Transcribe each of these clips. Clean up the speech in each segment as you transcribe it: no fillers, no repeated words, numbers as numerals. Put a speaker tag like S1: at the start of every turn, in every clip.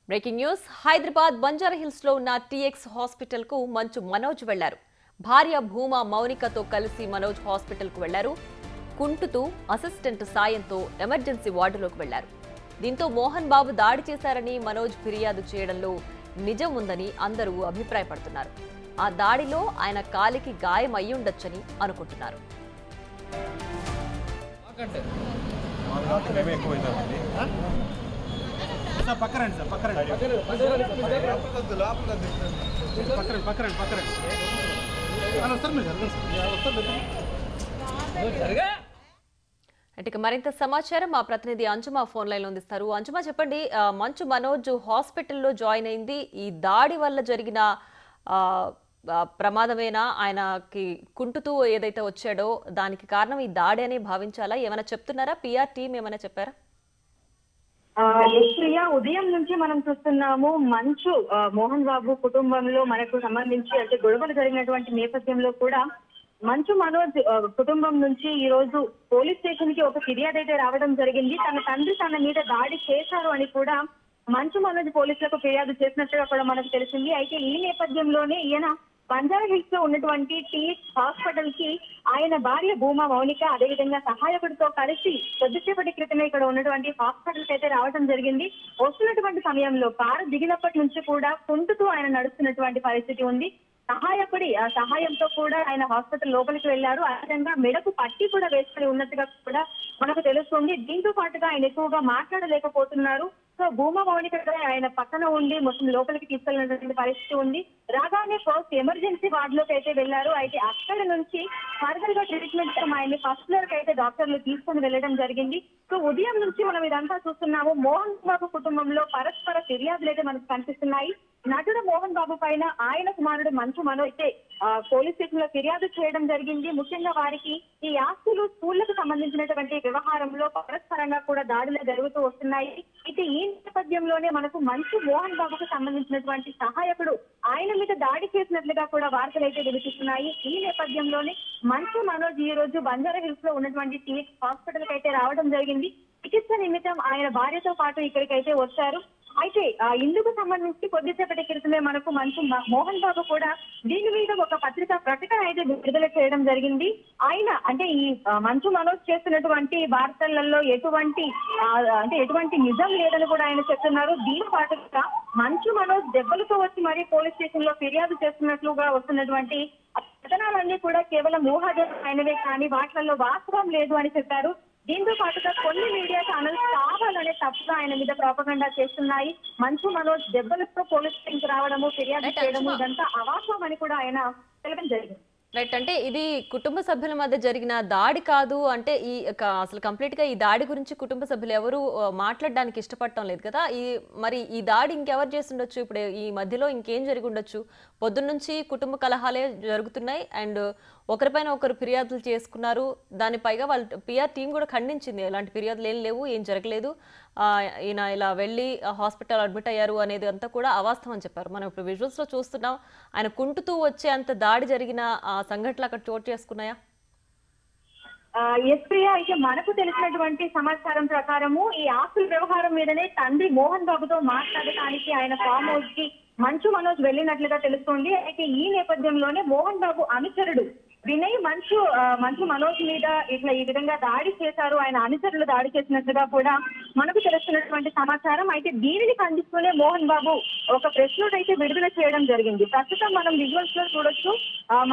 S1: Breaking news Hyderabad Banjara hills లో ఉన్న TX hospital కు మంచు మనోజ్ వెళ్లారు. భార్య భూమా మౌనికతో కలిసి మనోజ్ హాస్పిటల్ కు వెళ్లారు. కుంటుతూ అసిస్టెంట్ సాయంతో ఎమర్జెన్సీ వార్డులోకి వెళ్లారు. దీంతో మోహన్ బాబు దాడి చేశారని మనోజ్ ఫిర్యాదు చేయడంలో నిజం ఉందని అందరూ అభిప్రాయపడుతున్నారు. ఆ దాడిలో ఆయన కాలికి గాయం అయ్యుండొచ్చని అనుకుంటున్నారు. ఇక మరింత సమాచారం మా ప్రతినిధి అంజుమా ఫోన్ లైన్ లో అందిస్తారు. అంజుమా చెప్పండి, మంచు మనోజ్ హాస్పిటల్లో జాయిన్ అయింది ఈ దాడి వల్ల జరిగిన ప్రమాదమేనా? ఆయనకి కుంటుతూ ఏదైతే వచ్చాడో దానికి కారణం ఈ దాడి అని భావించాలా? ఏమైనా చెప్తున్నారా? పిఆర్ టీం ఏమైనా చెప్పారా?
S2: ఉదయం నుంచి మనం చూస్తున్నాము మంచు మోహన్ బాబు కుటుంబంలో మనకు సంబంధించి అంటే గొడవలు జరిగినటువంటి నేపథ్యంలో కూడా మంచు మనోజ్ కుటుంబం నుంచి ఈ రోజు పోలీస్ స్టేషన్ కి ఒక ఫిర్యాదు అయితే రావడం జరిగింది. తన తండ్రి తన మీద దాడి చేశారు అని కూడా మంచు మనోజ్ పోలీసులకు ఫిర్యాదు చేసినట్టుగా కూడా మనకు తెలిసింది. అయితే ఈ నేపథ్యంలోనే ఈయన బంజారా హిల్స్ లో ఉన్నటువంటి టీఎక్స్ హాస్పిటల్ కి ఆయన భార్య భూమా మౌనిక అదేవిధంగా సహాయకుడితో కలిసి కొద్దిసేపటి క్రితమే ఇక్కడ ఉన్నటువంటి హాస్పిటల్ కి అయితే రావడం జరిగింది. వస్తున్నటువంటి సమయంలో కారు దిగినప్పటి నుంచి కూడా కుంటుతూ ఆయన నడుస్తున్నటువంటి పరిస్థితి ఉంది. సహాయకుడి సహాయంతో కూడా ఆయన హాస్పిటల్ లోపలికి వెళ్లారు. అదేవిధంగా మెడకు పట్టి కూడా వేసుకుని ఉన్నట్టుగా కూడా మనకు తెలుస్తుంది. దీంతో పాటుగా ఆయన ఎక్కువగా మాట్లాడలేకపోతున్నారు. సో భూమా మౌనిక ఆయన పక్కన ఉండి మొత్తం లోపలికి తీసుకెళ్లినటువంటి పరిస్థితి ఉంది. రాగానే ఫస్ట్ ఎమర్జెన్సీ వార్డులోకి అయితే వెళ్లారు. అయితే అక్కడ నుంచి ఫర్దర్ గా ట్రీట్మెంట్ ఆయన్ని ఫస్ట్ ఫ్లోర్ కి అయితే డాక్టర్లు తీసుకుని వెళ్లడం జరిగింది. సో ఉదయం నుంచి మనం ఇదంతా చూస్తున్నాము. మోహన్ బాబు కుటుంబంలో పరస్పర ఫిర్యాదులు అయితే మనకు కనిపిస్తున్నాయి. నటుడు మోహన్ బాబు పైన ఆయన కుమారుడు మంచు మనోజ్ అయితే పోలీస్ స్టేషన్ లో ఫిర్యాదు చేయడం జరిగింది. ముఖ్యంగా వారికి ఈ ఆస్తులు స్కూళ్లకు సంబంధించినటువంటి వ్యవహారంలో పరస్పరంగా కూడా దాడులు జరుగుతూ వస్తున్నాయి. అయితే ఈ నేపథ్యంలోనే మనకు మంచు మోహన్ బాబుకు సంబంధించినటువంటి సహాయకుడు ఆయన మీద దాడి చేసినట్లుగా కూడా వార్తలు అయితే వినిపిస్తున్నాయి. ఈ నేపథ్యంలోనే మంచు మనోజ్ ఈ రోజు బంజారా హిల్స్ లో ఉన్నటువంటి టీఎక్స్ హాస్పిటల్ కి అయితే రావడం జరిగింది. చికిత్స నిమిత్తం ఆయన భార్యతో పాటు ఇక్కడికైతే వచ్చారు. అయితే ఇందుకు సంబంధించి కొద్దిసేపటి క్రితమే మనకు మంచు మోహన్ బాబు కూడా దీని మీద ఒక పత్రికా ప్రకటన అయితే విడుదల చేయడం జరిగింది. ఆయన అంటే ఈ మంచు మనోజ్ చేస్తున్నటువంటి వార్తలలో ఎటువంటి నిజం లేదని కూడా ఆయన చెప్తున్నారు. దీని పాటుగా మంచు మనోజ్ దెబ్బలతో వచ్చి మరీ పోలీస్ స్టేషన్ లో ఫిర్యాదు చేస్తున్నట్లుగా వస్తున్నటువంటి కథనాలన్నీ కూడా కేవలం ఊహాజనమైనవే కానీ వాటిలలో వాస్తవం లేదు అని చెప్పారు. దీంతో పాటుగా కొన్ని మీడియా ఛానల్స్ కావాలనే తప్పుగా ఆయన మీద ప్రాపగండా చేస్తున్నాయి. మంచు మనోజ్ దెబ్బలతో పోలీస్ స్టేషన్ రావడము ఫిర్యాదు చేయడము ఇదంతా అవాస్తవం అని కూడా ఆయన తెలపడం జరిగింది.
S1: రైట్, అంటే ఇది కుటుంబ సభ్యుల మధ్య జరిగిన దాడి కాదు అంటే అసలు కంప్లీట్ గా ఈ దాడి గురించి కుటుంబ సభ్యులు ఎవరు మాట్లాడడానికి ఇష్టపడటం లేదు కదా. మరి ఈ దాడి ఇంకెవరు చేస్తుండొచ్చు? ఇప్పుడు ఈ మధ్యలో ఇంకేం జరిగి ఉండొచ్చు? పొద్దున్న నుంచి కుటుంబ కలహాలే జరుగుతున్నాయి అండ్ ఒకరిపైన ఒకరు ఫిర్యాదులు చేసుకున్నారు. దాని పైగా వాళ్ళ పిఆర్ టీం కూడా ఖండించింది ఎలాంటి ఫిర్యాదులు ఏం లేవు, ఏం జరగలేదు, ఈయన ఇలా వెళ్ళి హాస్పిటల్ అడ్మిట్ అయ్యారు అనేది అంతా కూడా అవాస్తవం అని చెప్పారు. మనం ఇప్పుడు విజువల్స్ లో చూస్తున్నాం. ఆయన కుంటుతూ వచ్చే అంత దాడి జరిగిన సంఘటనలు అక్కడ చోటు చేసుకున్నాయా?
S2: ఎస్ప్రియా, అయితే మనకు తెలిసినటువంటి సమాచారం ప్రకారము ఈ ఆస్తుల వ్యవహారం మీదనే తండ్రి మోహన్ బాబుతో మాట్లాడటానికి ఆయన ఫామ్ హౌస్ కి మంచు మనోజ్ వెళ్ళినట్లుగా తెలుస్తోంది. అయితే ఈ నేపథ్యంలోనే మోహన్ బాబు అనుచరుడు వినయ్ మంచు మనోజ్ మీద ఇట్లా ఈ విధంగా దాడి చేశారు, ఆయన అనుచరులు దాడి చేసినట్లుగా కూడా మనకు తెలుస్తున్నటువంటి సమాచారం. అయితే దీనిని ఖండిస్తూనే మోహన్ బాబు ఒక ప్రెస్ నోట్ అయితే విడుదల చేయడం జరిగింది. ప్రస్తుతం మనం విజువల్స్ లో చూడొచ్చు.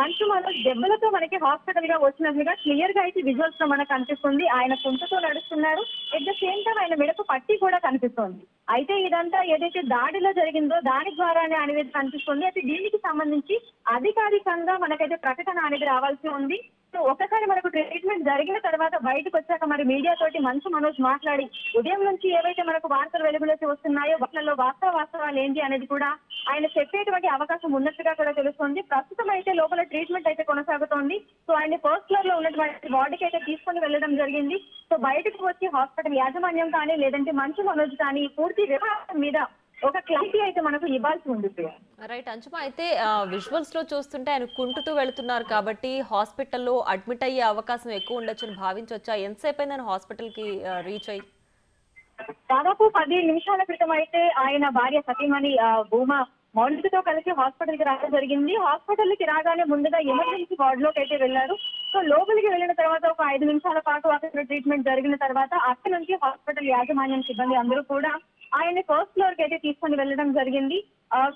S2: మంచు మనోజ్ దెబ్బలతో మనకి హాస్పిటల్ గా వచ్చినట్లుగా క్లియర్ గా అయితే విజువల్స్ లో మనకు కనిపిస్తుంది. ఆయన కుంటుతో నడుస్తున్నారు. ఎట్ ద సేమ్ టైం ఆయన మెడకు పట్టి కూడా కనిపిస్తోంది. అయితే ఇదంతా ఏదైతే దాడిలో జరిగిందో దాని ద్వారానే అనేది కనిపిస్తుంది. అయితే దీనికి సంబంధించి అధికారికంగా మనకైతే ప్రకటన అనేది రావాల్సి ఉంది. సో ఒకసారి మనకు ట్రీట్మెంట్ జరిగిన తర్వాత బయటకు వచ్చాక మరి మీడియా తోటి మంచు మనోజ్ మాట్లాడి ఉదయం నుంచి ఏవైతే మనకు వార్తలు వెలుగులోకి వస్తున్నాయో వాటిలో వాస్తవాలు ఏంటి అనేది కూడా ఆయన చెప్పేటువంటి అవకాశం ఉన్నట్టుగా కూడా తెలుస్తుంది. ప్రస్తుతం అయితే లోపల ట్రీట్మెంట్ అయితే కొనసాగుతోంది. సో ఆయన ఫస్ట్ ఫ్లోర్ లో ఉన్నటువంటి వార్డుకి అయితే తీసుకుని వెళ్ళడం జరిగింది. సో బయటకు వచ్చి హాస్పిటల్ యాజమాన్యం కానీ లేదంటే మంచు మనోజ్ కానీ పూర్తి వ్యవహారం మీద ఒక క్లారిటీ అయితే మనకు ఇవ్వాల్సి ఉంది.
S1: రైట్ అంజుమా, అయితే విజువల్స్ లో చూస్తుంటే ఆయన కుంటుతూ వెళ్తున్నారు కాబట్టి హాస్పిటల్లో అడ్మిట్ అయ్యే అవకాశం ఎక్కువ ఉండొచ్చు అని భావించవచ్చా? ఎంతసేపు అయిందని హాస్పిటల్ కి రీచ్ అయ్యి?
S2: దాదాపు 10 నిమిషాల క్రితం అయితే ఆయన భార్య సతీమణి భూమా మౌనికతో కలిసి హాస్పిటల్ కి రావడం జరిగింది. హాస్పిటల్ కి రాగానే ముందుగా ఎమర్జెన్సీ వార్డ్ లోకి అయితే వెళ్లారు. సో లోపలికి వెళ్ళిన తర్వాత ఒక 5 నిమిషాల పాటు అక్కడ ట్రీట్మెంట్ జరిగిన తర్వాత అక్కడి నుంచి హాస్పిటల్ యాజమాన్యం సిబ్బంది అందరూ కూడా ఆయన్ని ఫస్ట్ ఫ్లోర్ కి అయితే తీసుకొని వెళ్ళడం జరిగింది.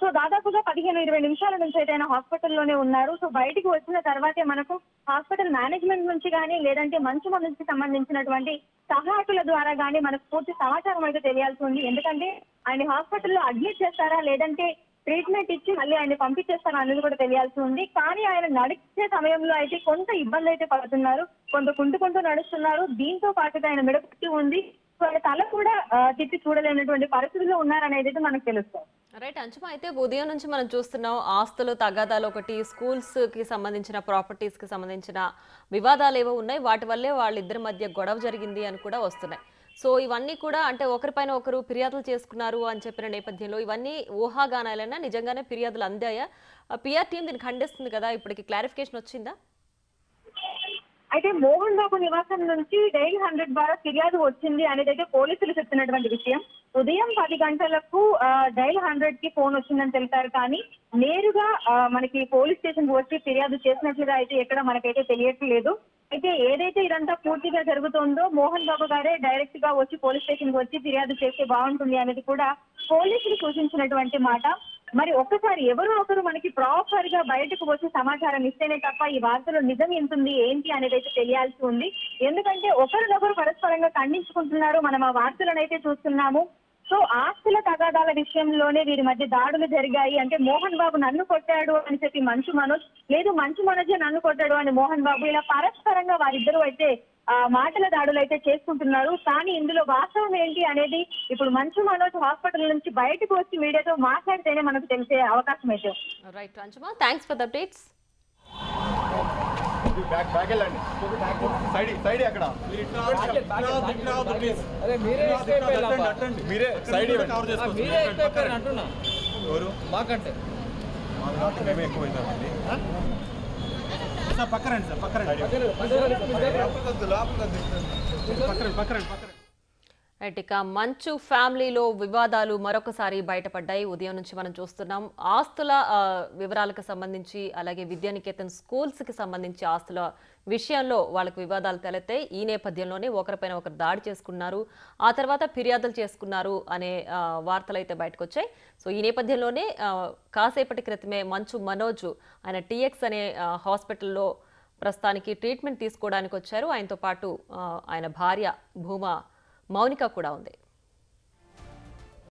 S2: సో దాదాపుగా 15-20 నిమిషాల నుంచి అయితే ఆయన హాస్పిటల్లోనే ఉన్నారు. సో బయటికి వచ్చిన తర్వాతే మనకు హాస్పిటల్ మేనేజ్మెంట్ నుంచి కానీ లేదంటే మంచు మనసుకి సంబంధించినటువంటి సహాయకుల ద్వారా కానీ మనకు పూర్తి సమాచారం అయితే తెలియాల్సి ఉంది. ఎందుకంటే ఆయన హాస్పిటల్లో అడ్మిట్ చేస్తారా లేదంటే ట్రీట్మెంట్ ఇచ్చి మళ్ళీ ఆయన పంపించేస్తారా అనేది కూడా తెలియాల్సి ఉంది. కానీ ఆయన నడిచే సమయంలో అయితే కొంత ఇబ్బంది అయితే పడుతున్నారు, కొంత కుంటుకుంటూ నడుస్తున్నారు. దీంతో పాటుగా ఆయన మెడ పుట్టి ఉంది. సో ఆయన తల కూడా తిప్పి చూడలేనటువంటి పరిస్థితుల్లో ఉన్నారనేది అయితే మనకు తెలుస్తుంది.
S1: రైట్ అంచుమా, అయితే ఉదయం నుంచి మనం చూస్తున్నాం ఆస్తులు తగాదాలు ఒకటి, స్కూల్స్ కి సంబంధించిన ప్రాపర్టీస్ కి సంబంధించిన వివాదాలు ఏవో ఉన్నాయి, వాటి వల్లే వాళ్ళిద్దరి మధ్య గొడవ జరిగింది అని కూడా వస్తున్నాయి. సో ఇవన్నీ కూడా అంటే ఒకరిపైన ఒకరు ఫిర్యాదులు చేసుకున్నారు అని చెప్పిన నేపథ్యంలో ఇవన్నీ ఊహాగానాలైనా నిజంగానే ఫిర్యాదులు అందాయా? పిఆర్ టీం దీన్ని ఖండిస్తుంది కదా, ఇప్పటికి క్లారిఫికేషన్ వచ్చిందా?
S2: అయితే మోహన్ బాబు నివాసం నుంచి డైల్ 100 ద్వారా ఫిర్యాదు వచ్చింది అనేది అయితే పోలీసులు చెప్తున్నటువంటి విషయం. ఉదయం 10 గంటలకు డైల్ 100 కి ఫోన్ వచ్చిందని తెలిపారు. కానీ నేరుగా మనకి పోలీస్ స్టేషన్ కు వచ్చి ఫిర్యాదు చేసినట్లుగా అయితే ఎక్కడ మనకైతే తెలియట్లేదు. అయితే ఏదైతే ఇదంతా పూర్తిగా జరుగుతుందో మోహన్ బాబు గారే డైరెక్ట్ గా వచ్చి పోలీస్ స్టేషన్ కు వచ్చి ఫిర్యాదు చేస్తే బాగుంటుంది అనేది కూడా పోలీసులు సూచించినటువంటి మాట. మరి ఒక్కసారి ఎవరో ఒకరు మనకి ప్రాపర్ గా బయటకు వచ్చి సమాచారం ఇస్తేనే తప్ప ఈ వార్తలో నిజం ఎంతుంది ఏంటి అనేది అయితే తెలియాల్సి ఉంది. ఎందుకంటే ఒకరినొకరు పరస్పరంగా ఖండించుకుంటున్నారు, మనం ఆ వార్తలను అయితే చూస్తున్నాము. సో ఆస్తుల తగాదాల విషయంలోనే వీరి మధ్య దాడులు జరిగాయి. అంటే మోహన్ బాబు నన్ను కొట్టాడు అని చెప్పి మంచు మనోజ్, లేదు మంచు మనోజే నన్ను కొట్టాడు అని మోహన్ బాబు, ఇలా పరస్పరంగా వారిద్దరూ అయితే మాటల దాడులు అయితే చేసుకుంటున్నారు. కానీ ఇందులో వాస్తవం ఏంటి అనేది ఇప్పుడు మంచు మనోజ్ హాస్పిటల్ నుంచి బయటకు వచ్చి మీడియాతో మాట్లాడితేనే మనకు తెలిసే అవకాశం అయితే.
S1: రైట్ అంచుమా, థ్యాంక్స్ ఫర్ ద అప్డేట్స్. ఇక మంచు ఫ్యామిలీలో వివాదాలు మరొకసారి బయటపడ్డాయి. ఉదయం నుంచి మనం చూస్తున్నాం ఆస్తుల వివరాలకు సంబంధించి, అలాగే విద్యానికేతన్ స్కూల్స్ కి సంబంధించి ఆస్తుల విషయంలో వాళ్ళకు వివాదాలు తలెత్తాయి. ఈ నేపథ్యంలోనే ఒకరిపైన ఒకరు దాడి చేసుకున్నారు, ఆ తర్వాత ఫిర్యాదులు చేసుకున్నారు అనే వార్తలు అయితే బయటకు వచ్చాయి. సో ఈ నేపథ్యంలోనే కాసేపటి క్రితమే మంచు మనోజ్ ఆయన టీఎక్స్ అనే హాస్పిటల్లో ప్రస్తుతానికి ట్రీట్మెంట్ తీసుకోవడానికి వచ్చారు. ఆయనతో పాటు ఆయన భార్య భూమా మౌనిక కూడా ఉంది.